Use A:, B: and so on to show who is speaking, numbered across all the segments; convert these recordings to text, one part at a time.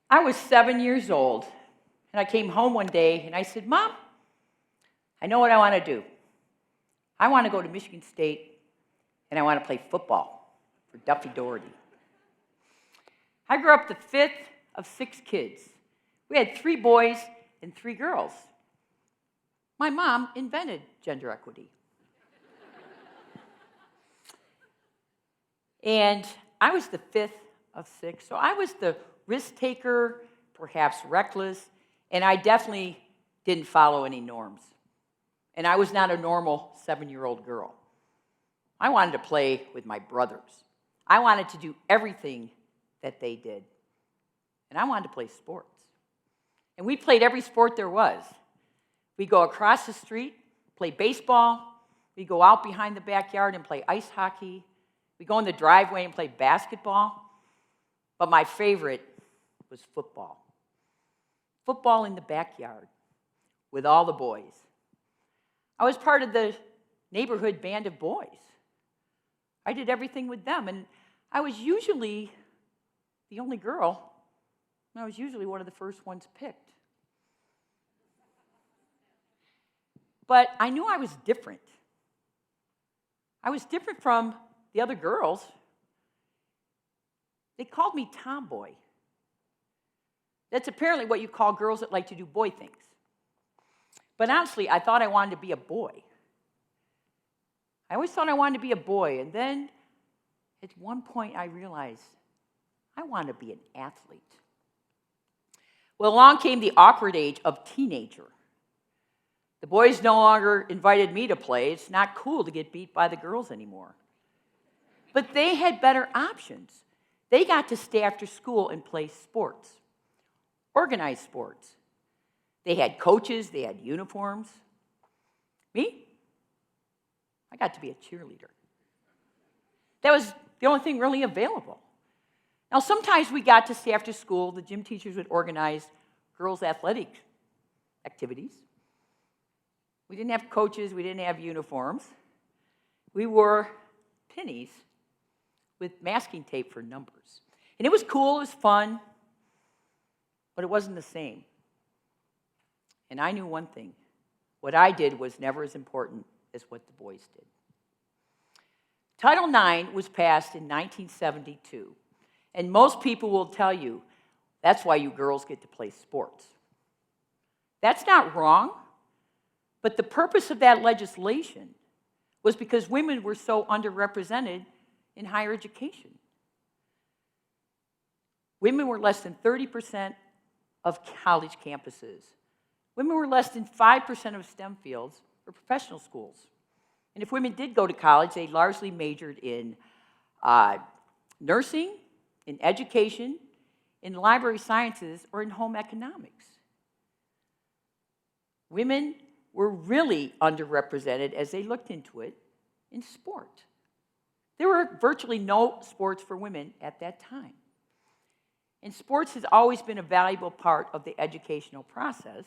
A: I was 7 years old, and I came home one day, and I said, Mom, I know what I want to do. I want to go to Michigan State, and I want to play football for Duffy Doherty. I grew up the fifth of 6 kids. We had 3 boys and 3 girls. My mom invented gender equity. And I was the 5th of 6, so I was the risk taker, perhaps reckless, and I definitely didn't follow any norms. And I was not a normal 7-year-old girl. I wanted to play with my brothers. I wanted to do everything that they did. And I wanted to play sports. And we played every sport there was. We'd go across the street, play baseball. We'd go out behind the backyard and play ice hockey. We'd go in the driveway and play basketball. But my favorite was football. Football in the backyard with all the boys. I was part of the neighborhood band of boys. I did everything with them, and I was usually the only girl, and I was usually one of the first ones picked. But I knew I was different. I was different from the other girls. They called me tomboy. That's apparently what you call girls that like to do boy things. But honestly, I thought I wanted to be a boy. I always thought I wanted to be a boy, and then at one point I realized I wanted to be an athlete. Well, along came the awkward age of teenager. The boys no longer invited me to play. It's not cool to get beat by the girls anymore. But they had better options. They got to stay after school and play sports, organized sports. They had coaches, they had uniforms. Me? I got to be a cheerleader. That was the only thing really available. Now, sometimes we got to stay after school. The gym teachers would organize girls' athletic activities. We didn't have coaches, we didn't have uniforms. We wore pennies with masking tape for numbers. And it was cool, it was fun, but it wasn't the same. And I knew one thing. What I did was never as important as what the boys did. Title IX was passed in 1972. And most people will tell you, that's why you girls get to play sports. That's not wrong, but the purpose of that legislation was because women were so underrepresented in higher education. Women were less than 30% of college campuses. Women were less than 5% of STEM fields or professional schools. And if women did go to college, they largely majored in nursing, in education, in library sciences, or in home economics. Women were really underrepresented, as they looked into it, in sport. There were virtually no sports for women at that time. And sports has always been a valuable part of the educational process.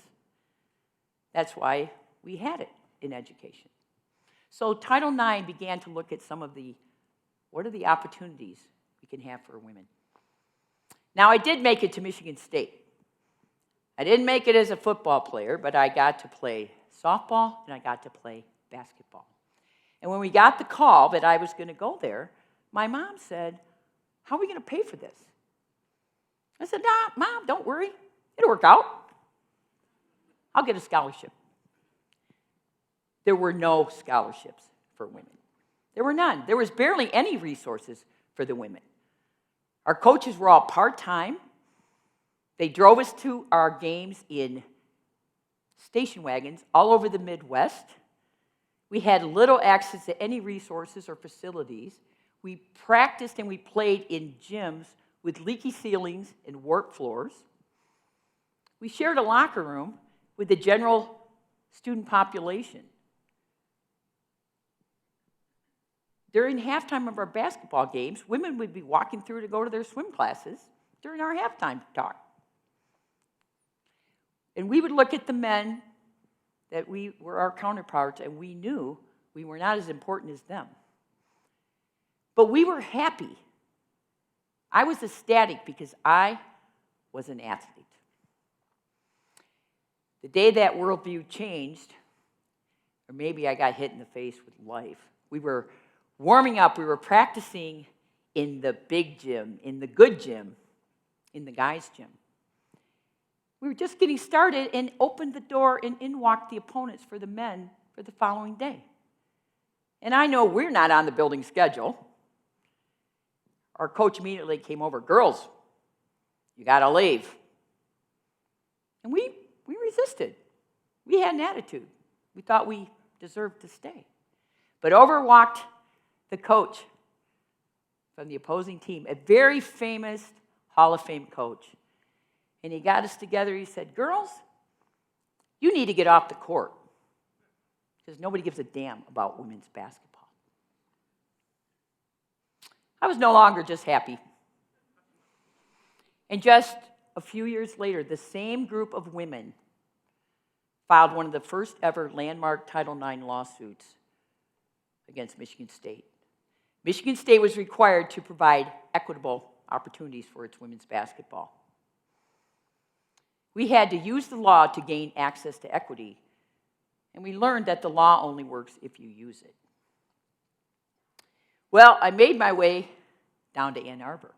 A: That's why we had it in education. So Title IX began to look at some of what are the opportunities we can have for women. Now, I did make it to Michigan State. I didn't make it as a football player, but I got to play softball and I got to play basketball. And when we got the call that I was going to go there, my mom said, "How are we going to pay for this?" I said, "Nah, Mom, don't worry. It'll work out. I'll get a scholarship." There were no scholarships for women. There were none. There was barely any resources for the women. Our coaches were all part-time. They drove us to our games in station wagons all over the Midwest. We had little access to any resources or facilities. We practiced and we played in gyms with leaky ceilings and warped floors. We shared a locker room with the general student population. During halftime of our basketball games, women would be walking through to go to their swim classes during our halftime talk. And we would look at the men that we were our counterparts, and we knew we were not as important as them. But we were happy. I was ecstatic because I was an athlete. The day that worldview changed, or maybe I got hit in the face with life, we were warming up, we were practicing in the big gym, in the good gym, in the guys' gym. We were just getting started and opened the door, and in walked the opponents for the men for the following day. And I know we're not on the building schedule. Our coach immediately came over, girls, you got to leave. And we resisted. We had an attitude. We thought we deserved to stay. But over walked the coach from the opposing team, a very famous Hall of Fame coach. And he got us together. He said, girls, you need to get off the court because nobody gives a damn about women's basketball. I was no longer just happy. And just a few years later, the same group of women filed one of the first ever landmark Title IX lawsuits against Michigan State. Michigan State was required to provide equitable opportunities for its women's basketball. We had to use the law to gain access to equity, and we learned that the law only works if you use it. Well, I made my way down to Ann Arbor.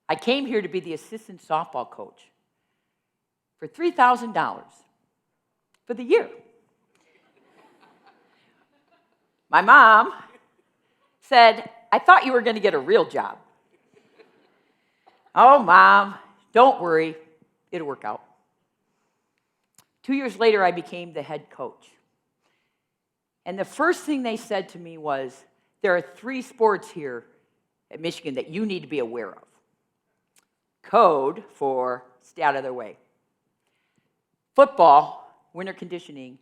A: I came here to be the assistant softball coach for $3,000 for the year. My mom said, I thought you were going to get a real job. Oh, Mom, don't worry. It'll work out. 2 years later, I became the head coach. And the first thing they said to me was, there are 3 sports here at Michigan that you need to be aware of. Code for stay out of their way. Football, winter conditioning,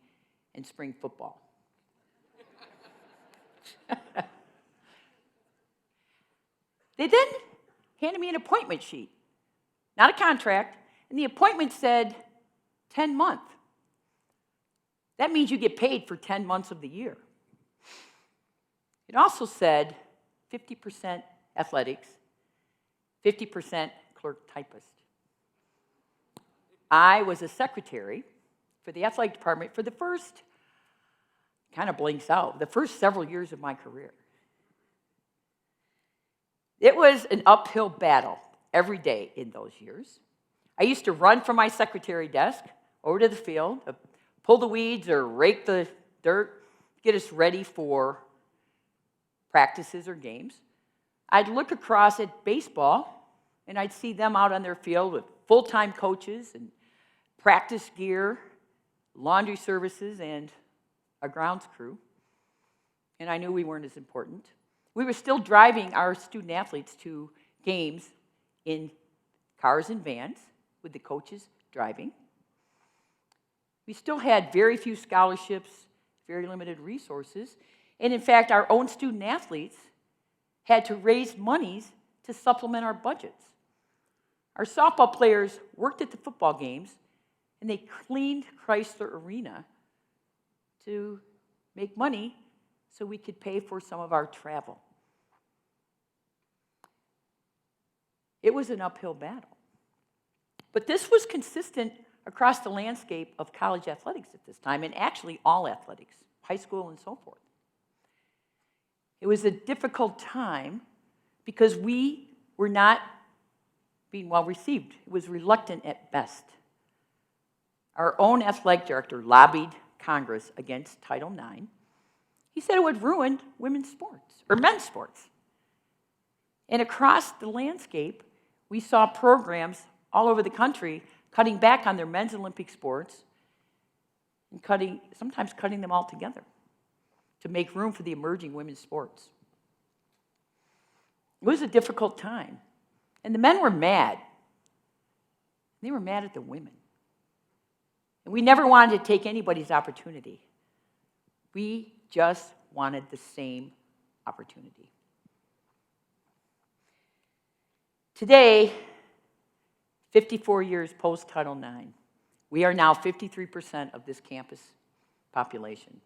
A: and spring football. They then handed me an appointment sheet, not a contract, and the appointment said 10 months. That means you get paid for 10 months of the year. It also said 50% athletics, 50% clerk typist. I was a secretary for the athletic department for the first, kind of blinks out, the first several years of my career. It was an uphill battle every day in those years. I used to run from my secretary desk over to the field, pull the weeds or rake the dirt, get us ready for practices or games. I'd look across at baseball, and I'd see them out on their field with full-time coaches and practice gear, laundry services, and a grounds crew. And I knew we weren't as important. We were still driving our student athletes to games in cars and vans with the coaches driving. We still had very few scholarships, very limited resources. And in fact, our own student athletes had to raise monies to supplement our budgets. Our softball players worked at the football games, and they cleaned Chrysler Arena to make money so we could pay for some of our travel. It was an uphill battle. But this was consistent across the landscape of college athletics at this time, and actually all athletics, high school and so forth. It was a difficult time because we were not being well received. It was reluctant at best. Our own athletic director lobbied Congress against Title IX. He said it would ruin women's sports, or men's sports. And across the landscape, we saw programs all over the country cutting back on their men's Olympic sports and sometimes cutting them all together to make room for the emerging women's sports. It was a difficult time. And the men were mad. They were mad at the women. And we never wanted to take anybody's opportunity. We just wanted the same opportunity. Today, 54 years post-Title IX, we are now 53% of this campus population.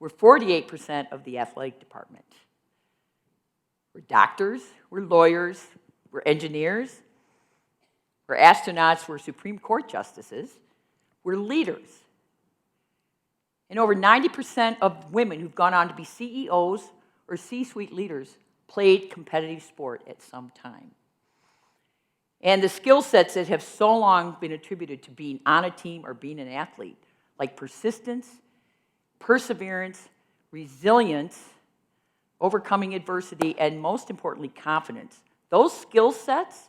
A: We're 48% of the athletic department. We're doctors, we're lawyers, we're engineers, where astronauts were Supreme Court justices, were leaders. And over 90% of women who've gone on to be CEOs or C-suite leaders played competitive sport at some time. And the skill sets that have so long been attributed to being on a team or being an athlete, like persistence, perseverance, resilience, overcoming adversity, and most importantly, confidence. Those skill sets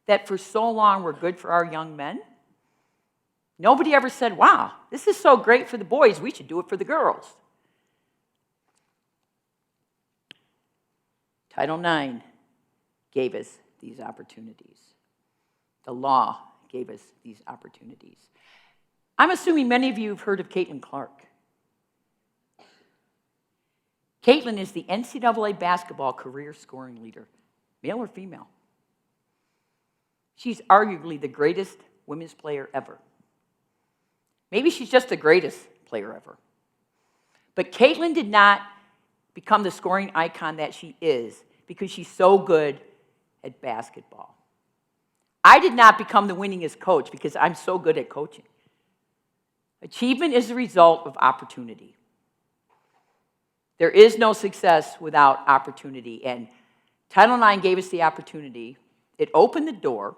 A: that for so long were good for our young men, nobody ever said, wow, this is so great for the boys, we should do it for the girls. Title IX gave us these opportunities. The law gave us these opportunities. I'm assuming many of you have heard of Caitlin Clark. Caitlin is the NCAA basketball career scoring leader, male or female. She's arguably the greatest women's player ever. Maybe she's just the greatest player ever. But Caitlin did not become the scoring icon that she is because she's so good at basketball. I did not become the winningest coach because I'm so good at coaching. Achievement is the result of opportunity. There is no success without opportunity, and Title IX gave us the opportunity. It opened the door,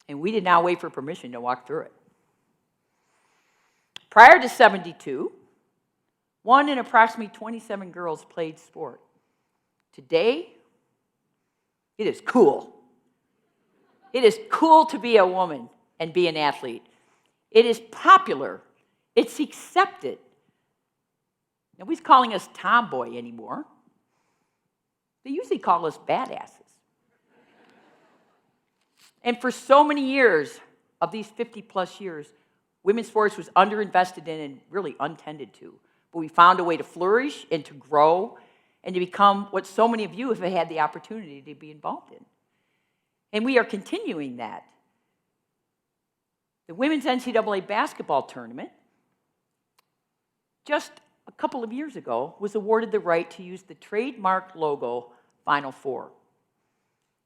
A: and we did not wait for permission to walk through it. Prior to 72, 1 in approximately 27 girls played sport. Today, it is cool. It is cool to be a woman and be an athlete. It is popular. It's accepted. Nobody's calling us tomboy anymore. They usually call us badasses. And for so many years, of these 50-plus years, women's sports was underinvested in and really untended to. But we found a way to flourish and to grow and to become what so many of you have had the opportunity to be involved in. And we are continuing that. The Women's NCAA basketball tournament, just a couple of years ago, was awarded the right to use the trademark logo Final Four.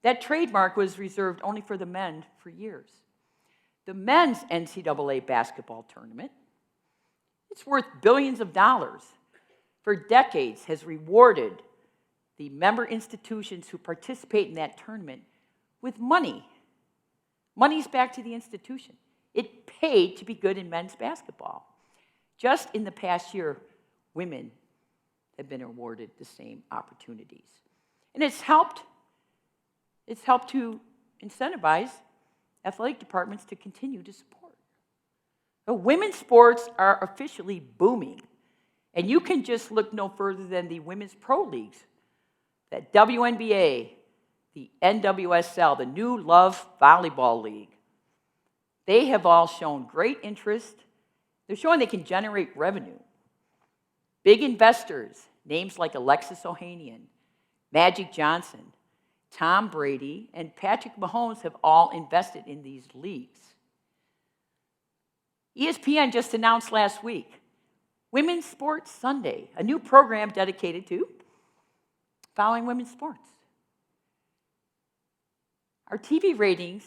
A: That trademark was reserved only for the men for years. The men's NCAA basketball tournament, it's worth billions of dollars, for decades has rewarded the member institutions who participate in that tournament with money. Money's back to the institution. It paid to be good in men's basketball. Just in the past year, women have been awarded the same opportunities. And it's helped to incentivize athletic departments to continue to support. The women's sports are officially booming. And you can just look no further than the women's pro leagues, that WNBA, the NWSL, the new Love Volleyball League. They have all shown great interest. They're showing they can generate revenue. Big investors, names like Alexis Ohanian, Magic Johnson, Tom Brady, and Patrick Mahomes have all invested in these leagues. ESPN just announced last week Women's Sports Sunday, a new program dedicated to following women's sports. Our TV ratings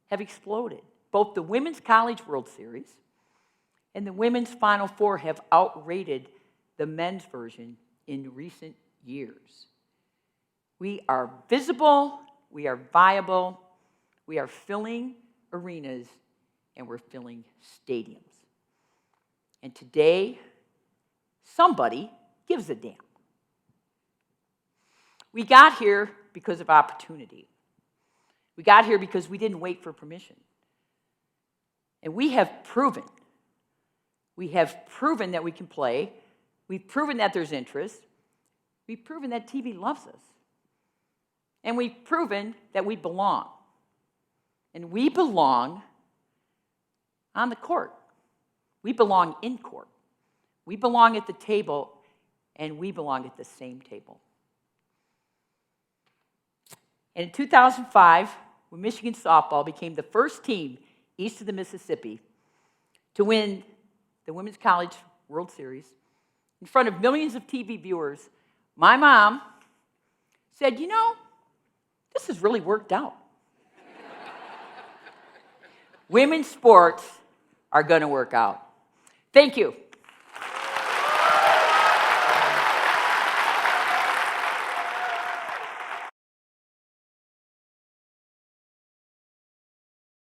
A: have exploded. Both the Women's College World Series and the Women's Final Four have outrated the men's version in recent years. We are visible, we are viable, we are filling arenas, and we're filling stadiums. And today, somebody gives a damn. We got here because of opportunity. We got here because we didn't wait for permission. And we have proven that we can play. We've proven that there's interest. We've proven that TV loves us. And we've proven that we belong. And we belong on the court. We belong in court. We belong at the table, and we belong at the same table. And in 2005, when Michigan softball became the first team east of the Mississippi to win the Women's College World Series in front of millions of TV viewers, my mom said, you know, this has really worked out. women's sports are going to work out. Thank you.